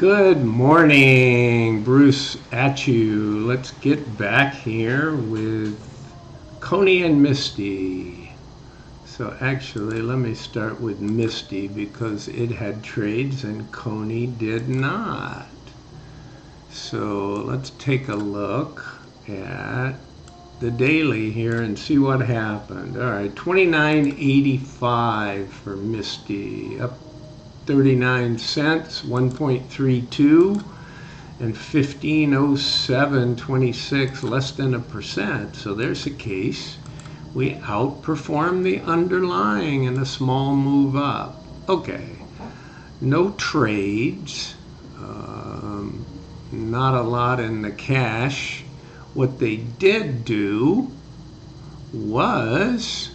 Good morning, Bruce at you. Let's get back here with Coney and Misty. So actually, let me start with Misty because it had trades and Coney did not. So let's take a look at the daily here and see what happened. All right, 29.85 for Misty, up 39 cents, 1.32, and 1507.26, less than 1%. So there's a case. We outperformed the underlying in a small move up. Okay, no trades, not a lot in the cash. What they did do was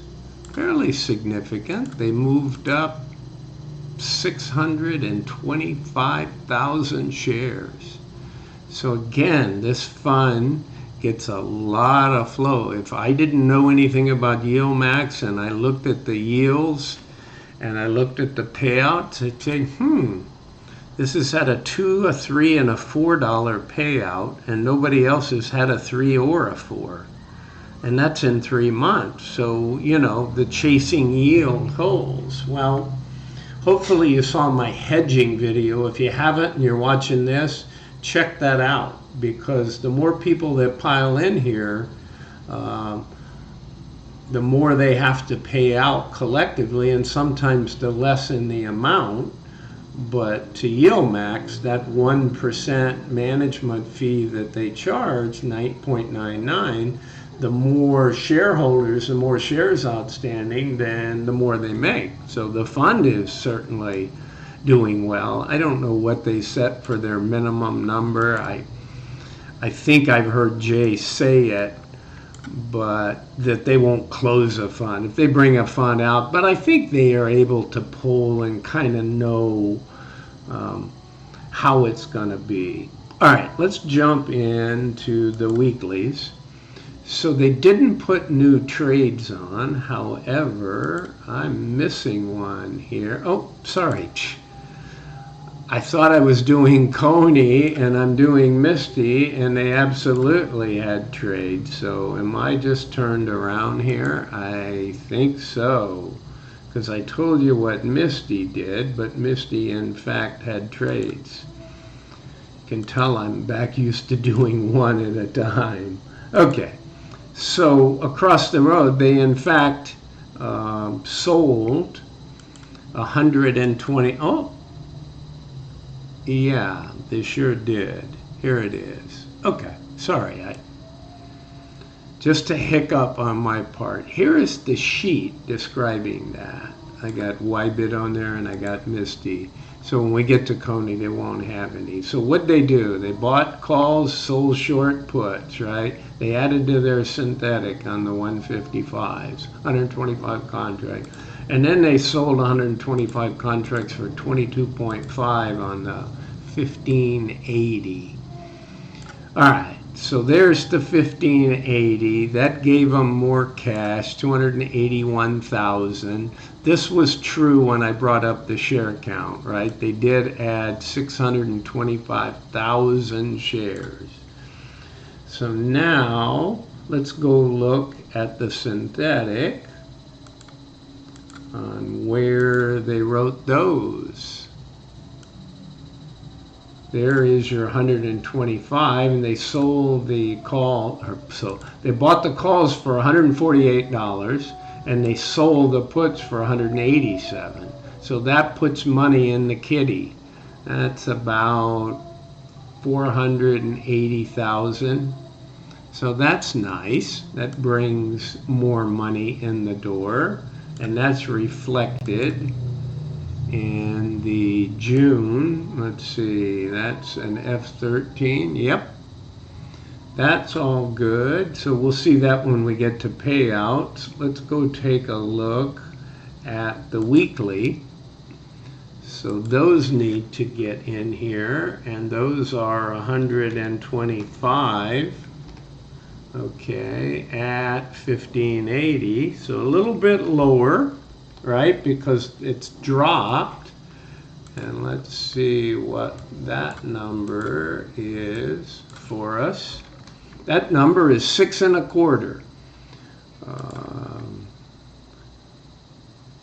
fairly significant. They moved up 625,000 shares. So again, this fund gets a lot of flow. If I didn't know anything about yield max and I looked at the yields and I looked at the payouts, I'd say, this has had a $2, a $3, and a $4 payout, and nobody else has had a 3 or a 4. And that's in 3 months. So, you know, the chasing yield holds. Well, hopefully you saw my hedging video. If you haven't and you're watching this, check that out, because the more people that pile in here, the more they have to pay out collectively, and sometimes the less in the amount. But to yield max, that 1% management fee that they charge, 9.99, the more shareholders, the more shares outstanding, then the more they make. So the fund is certainly doing well. I don't know what they set for their minimum number. I think I've heard Jay say it, but that they won't close a fund if they bring a fund out. But I think they are able to pull and kind of know how it's going to be. All right, let's jump into the weeklies. So they didn't put new trades on. However, I'm missing one here. Oh, sorry. I thought I was doing Coney and I'm doing Misty, and they absolutely had trades. So am I just turned around here? I think so, because I told you what Misty did, but Misty in fact had trades. You can tell I'm back used to doing one at a time. Okay. So across the road, they in fact sold 120. Oh, yeah, they sure did. Here it is. Okay, sorry, just a hiccup on my part. Here is the sheet describing that. I got YBIT on there and I got Misty. So when we get to Coney, they won't have any. So what they do, they bought calls, sold short puts, right? They added to their synthetic on the 155s, 125 contract. And then they sold 125 contracts for 22.5 on the 1580. All right, so there's the 1580. That gave them more cash, 281,000. This was true when I brought up the share count, right? They did add 625,000 shares. So now let's go look at the synthetic on where they wrote those. There is your 125, and they sold the call, so they bought the calls for $148, and they sold the puts for $187. So that puts money in the kitty. That's about 480,000. So that's nice. That brings more money in the door, and that's reflected in the June. Let's see, that's an F13. Yep, that's all good. So we'll see that when we get to payouts. Let's go take a look at the weekly. So those need to get in here, and those are 125. Okay, at 1580. So a little bit lower, right? Because it's dropped. And let's see what that number is for us. That number is 6 1/4.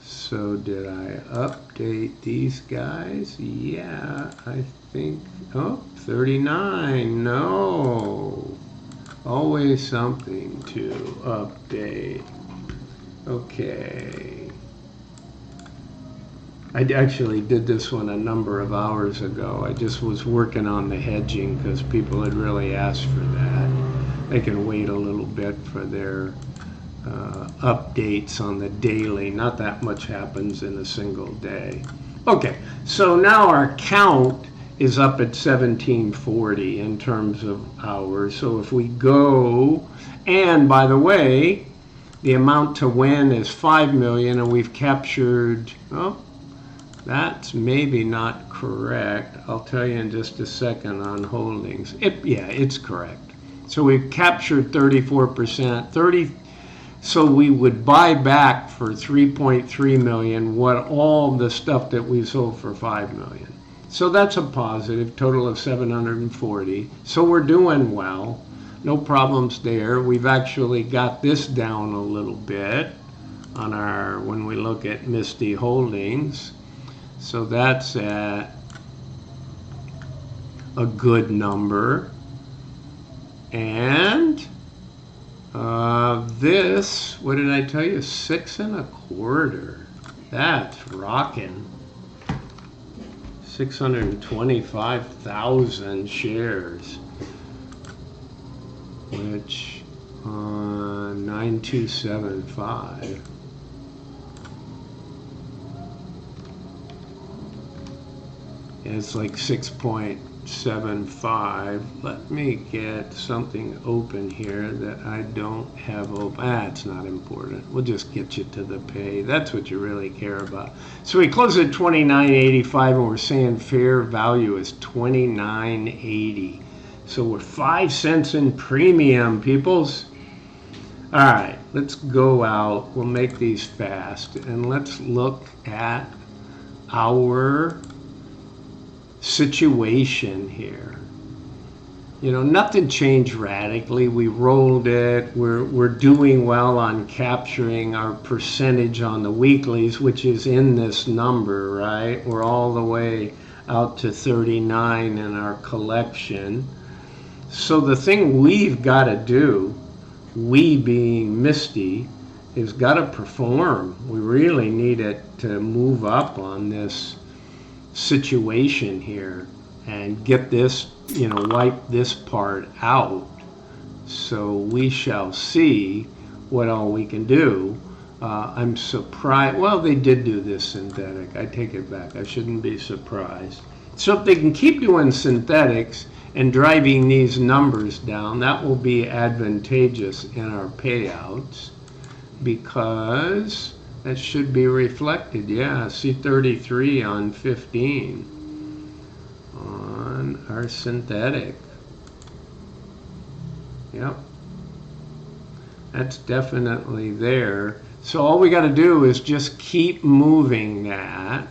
So did I update these guys? Yeah, I think, oh, 39, no. Always something to update. Okay. I actually did this one a number of hours ago. I just was working on the hedging because people had really asked for that. They can wait a little bit for their updates on the daily. Not that much happens in a single day. Okay, so now our count is up at 1740 in terms of hours. So if we go, and by the way, the amount to win is 5 million, and we've captured, oh, that's maybe not correct. I'll tell you in just a second on holdings. Yeah, it's correct. So we've captured 34%. So we would buy back for 3.3 million what all the stuff that we sold for 5 million. So that's a positive, total of 740. So we're doing well. No problems there. We've actually got this down a little bit on our, when we look at Misty holdings. So that's at a good number. And this, what did I tell you? 6 1/4. That's rocking. 625,000 shares, which 9275. It's like 6.75. Let me get something open here that I don't have open. It's not important. We'll just get you to the pay. That's what you really care about. So we close at 29.85, and we're saying fair value is 29.80. So we're 5 cents in premium, peoples. All right, let's go out. We'll make these fast, and let's look at our situation here. You know, nothing changed radically. We rolled it. We're doing well on capturing our percentage on the weeklies, which is in this number, right? We're all the way out to 39 in our collection. So the thing we've got to do, we being Misty, is got to perform. We really need it to move up on this situation here and get this, you know, wipe this part out. So we shall see what all we can do. I'm surprised. Well, they did do this synthetic. I take it back. I shouldn't be surprised. So if they can keep doing synthetics and driving these numbers down, that will be advantageous in our payouts, because that should be reflected. Yeah, see 33 on 15 on our synthetic. Yep, that's definitely there. So all we got to do is just keep moving that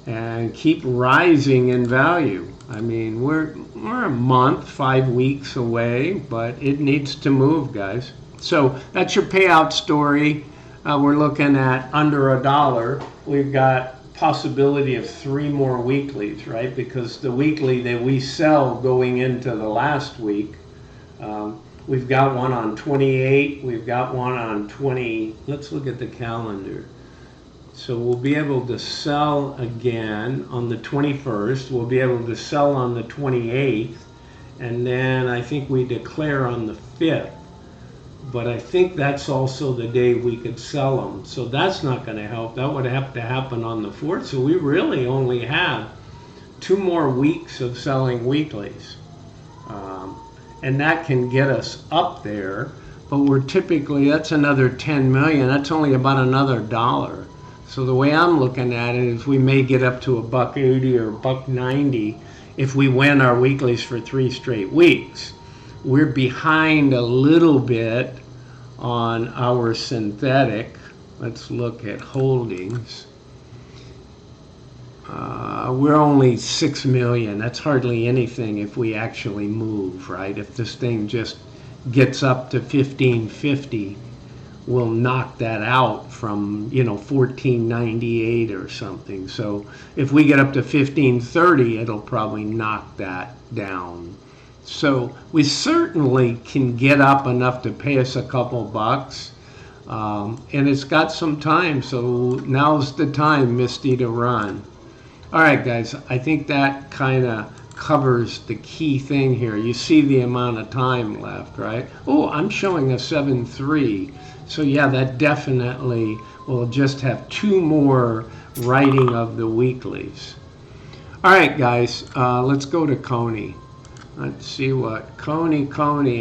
and keep rising in value. I mean, we're a month, 5 weeks away, but it needs to move, guys. So that's your payout story. We're looking at under $1. We've got possibility of 3 more weeklies, right? Because the weekly that we sell going into the last week, we've got one on 28. We've got one on 20. Let's look at the calendar. So we'll be able to sell again on the 21st. We'll be able to sell on the 28th. And then I think we declare on the 5th. But I think that's also the day we could sell them. So that's not going to help. That would have to happen on the 4th. So we really only have 2 more weeks of selling weeklies. And that can get us up there. But we're typically, that's another 10 million. That's only about another $1. So the way I'm looking at it is we may get up to $1.80 or $1.90 if we win our weeklies for 3 straight weeks. We're behind a little bit on our synthetic. Let's look at holdings. we're only 6 million. That's hardly anything if we actually move, right? If this thing just gets up to 1550, we'll knock that out from, 1498 or something. So if we get up to 1530, it'll probably knock that down. So we certainly can get up enough to pay us a couple bucks. And it's got some time, so now's the time, Misty, to run. All right, guys, I think that kind of covers the key thing here. You see the amount of time left, right? Oh, I'm showing a 7.3. So yeah, that definitely will just have 2 more writing of the weeklies. All right, guys, let's go to Coney. Let's see what Coney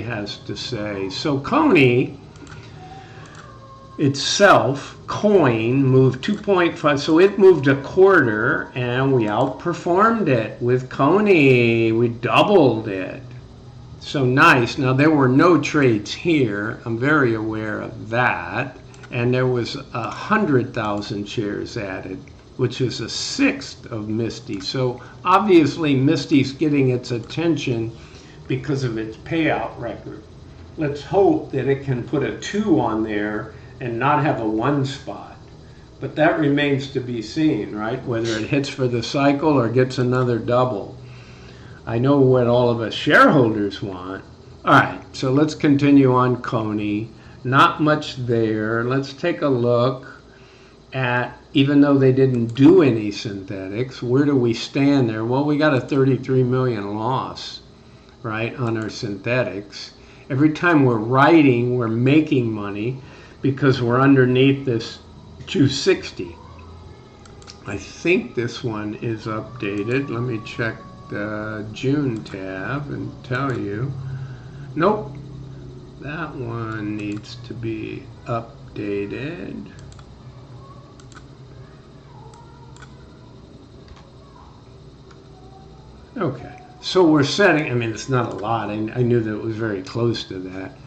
has to say. So Coney itself, coin, moved 2.5, so it moved a quarter, and we outperformed it with Coney. We doubled it. So nice. Now there were no trades here. I'm very aware of that. And there was 100,000 shares added, which is a sixth of Misty. So obviously Misty's getting its attention because of its payout record. Let's hope that it can put a 2 on there and not have a 1 spot. But that remains to be seen, right? Whether it hits for the cycle or gets another double. I know what all of us shareholders want. All right, so let's continue on Coney. Not much there. Let's take a look at, even though they didn't do any synthetics, where do we stand there? Well, we got a 33 million loss, right, on our synthetics. Every time we're writing, we're making money because we're underneath this 260. I think this one is updated. Let me check the June tab and tell you. Nope, that one needs to be updated. Okay, so we're setting, I mean, it's not a lot. I knew that it was very close to that.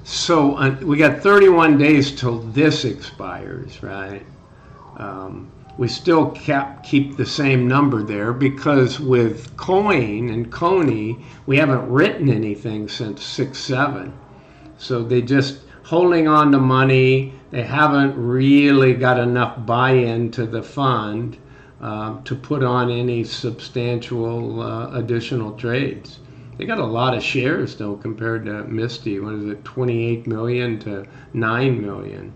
So we got 31 days till this expires, right? We still keep the same number there because with Coin and Coney, we haven't written anything since 6/7. So they just holding on to money. They haven't really got enough buy-in to the fund to put on any substantial additional trades. They got a lot of shares though compared to Misty. What is it, 28 million to 9 million?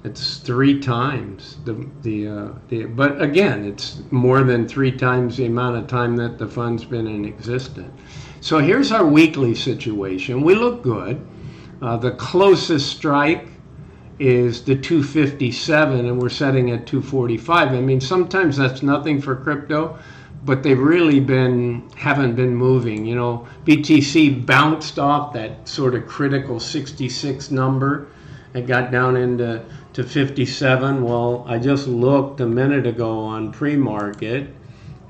It's 3 times but again, it's more than 3 times the amount of time that the fund's been in existence. So here's our weekly situation. We look good. The closest strike is the 257, and we're setting at 245. I mean, sometimes that's nothing for crypto, but they've really haven't been moving. You know, BTC bounced off that sort of critical 66 number and got down into 57. Well, I just looked a minute ago on pre-market,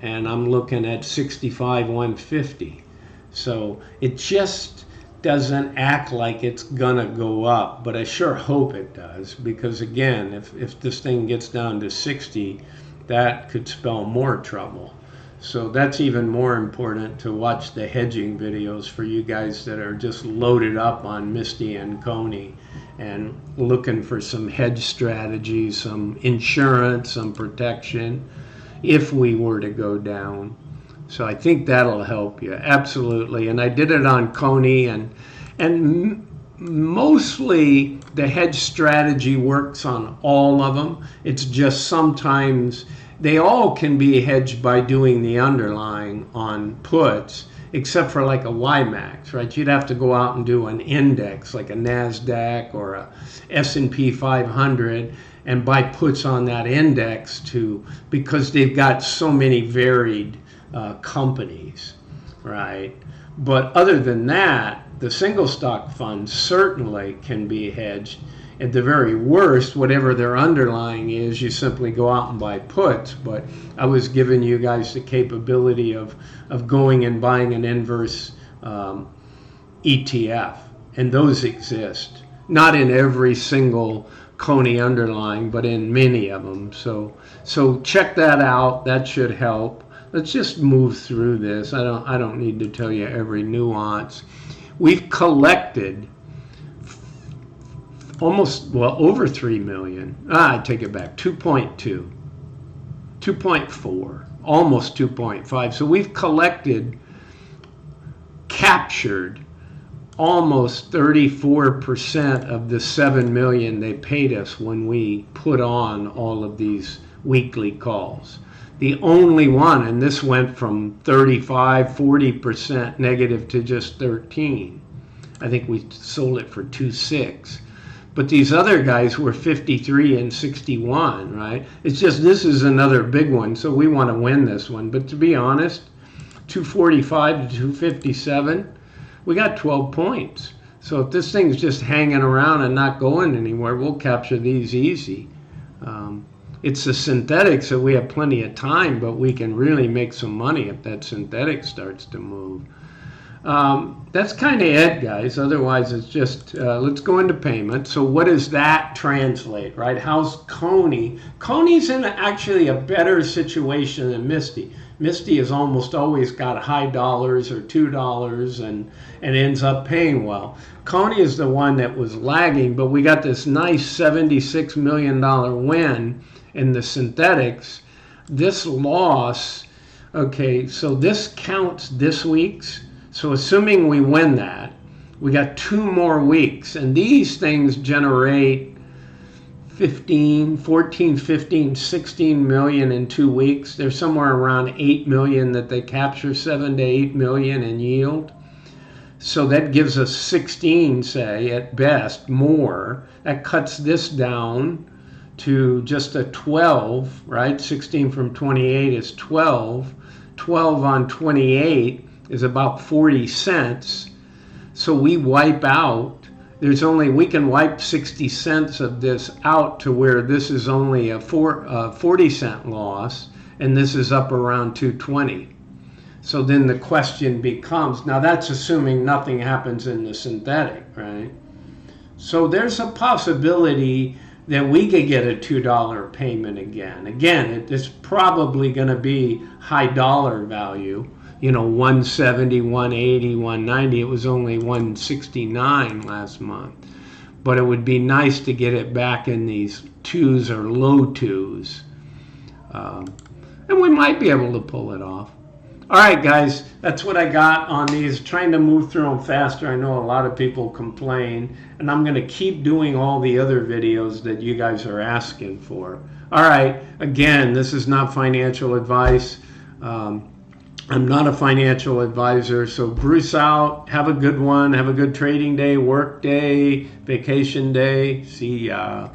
and I'm looking at 65,150. So it just doesn't act like it's gonna go up, but I sure hope it does, because again, if this thing gets down to 60, that could spell more trouble. So that's even more important to watch the hedging videos for you guys that are just loaded up on Misty and Coney and looking for some hedge strategies, some insurance, some protection if we were to go down. So I think that'll help you, absolutely. And I did it on Coney, and mostly the hedge strategy works on all of them. It's just sometimes they all can be hedged by doing the underlying on puts, except for like a WiMAX, right? You'd have to go out and do an index like a NASDAQ or a S&P 500 and buy puts on that index because they've got so many varied companies, right? But other than that, the single stock funds certainly can be hedged. At the very worst, whatever their underlying is, you simply go out and buy puts. But I was giving you guys the capability of going and buying an inverse ETF, and those exist. Not in every single Coney underlying, but in many of them. So check that out. That should help. Let's just move through this. I don't need to tell you every nuance. We've collected almost, well, over 3 million. I take it back. 2.2, 2.4, almost 2.5. So we've captured almost 34% of the 7 million they paid us when we put on all of these weekly calls. The only one, and this went from 35-40% negative to just 13. I think we sold it for 2.6. But these other guys were 53 and 61, right? It's just, this is another big one, so we want to win this one. But to be honest, 245 to 257, we got 12 points. So if this thing's just hanging around and not going anywhere, we'll capture these easy. It's the synthetics that we have plenty of time, but we can really make some money if that synthetic starts to move. That's kind of it, guys. Otherwise, it's just, let's go into payment. So what does that translate, right? How's Coney? Coney's in actually a better situation than Misty. Misty has almost always got high dollars or $2 and ends up paying well. Coney is the one that was lagging, but we got this nice $76 million win in the synthetics. This loss, okay, so this counts this week's. So assuming we win that, we got 2 more weeks, and these things generate 14, 15, 16 million in 2 weeks. They're somewhere around 8 million that they capture, 7 to 8 million in yield. So that gives us 16, say, at best, more. That cuts this down to just a 12, right? 16 from 28 is 12. 12 on 28 is about 40 cents. So we wipe out, we can wipe 60 cents of this out to where this is only a 40 cent loss, and this is up around 220. So then the question becomes, now that's assuming nothing happens in the synthetic, right? So there's a possibility that we could get a $2 payment again. Again, it's probably going to be high dollar value. 170, 180, 190. It was only 169 last month. But it would be nice to get it back in these 2s or low 2s. And we might be able to pull it off. All right, guys, that's what I got on these. Trying to move through them faster. I know a lot of people complain. And I'm going to keep doing all the other videos that you guys are asking for. All right, again, this is not financial advice. I'm not a financial advisor, so Bruce out. Have a good one. Have a good trading day, work day, vacation day. See ya.